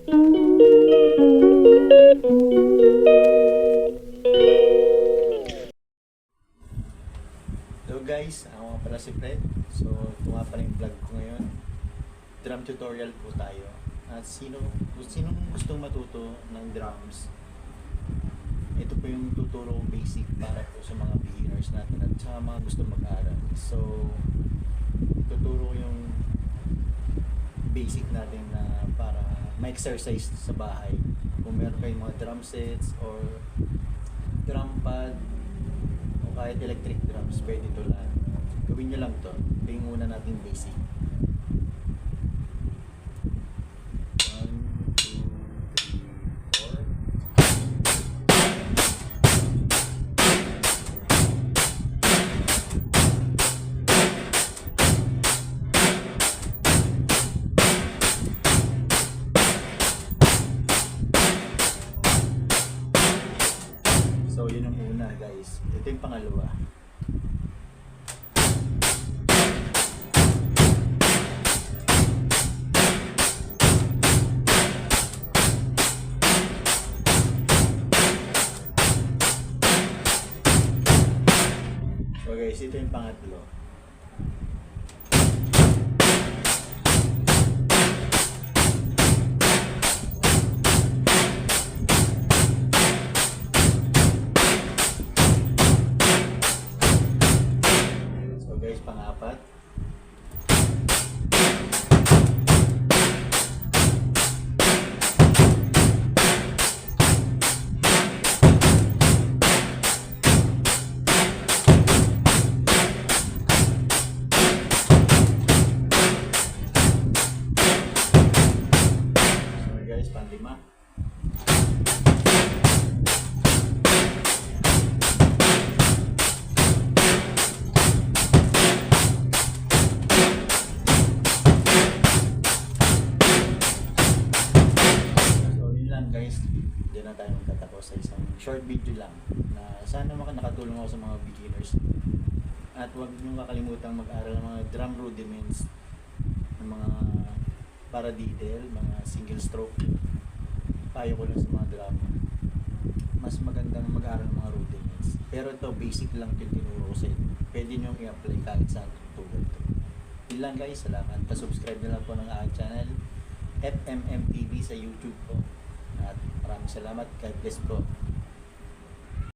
Hello guys, ako nga pala si Fred. So, ito nga pala yung vlog ko ngayon. Drum tutorial po tayo. At sinong gustong matuto ng drums, ito po yung tuturo basic para po sa mga beginners natin at sa mga gustong mag-aaral. So, tuturo yung basic natin na para ma-exercise sa bahay. Kung meron kayong mga drum sets or drum pad o kahit electric drums, pwede ito lang. Gawin nyo lang to. Ito yung una natin basic. 1, 2, 3, 4. So, yun yung una guys. Ito yung pangalawa. So guys, ito yung pangatlo. Guys, pang-apat. Sorry guys, pang-lima. Guys, diyan na tayo magtatapos sa isang short video lang na sana nakatulong ako sa mga beginners. At huwag nyo kakalimutan mag-aral ng mga drum rudiments, ng mga paradiddle, mga single stroke. Payo ko lang sa mga drummer, mas magandang mag-aral ng mga rudiments. Pero ito, basic lang yung tinuro ko sa inyo. Pwede nyo i-apply kahit saan tutulad ito. Yun lang guys, salamat. Pa-subscribe na lang po ng aking channel, FMM TV sa YouTube po. At maraming salamat. God bless po.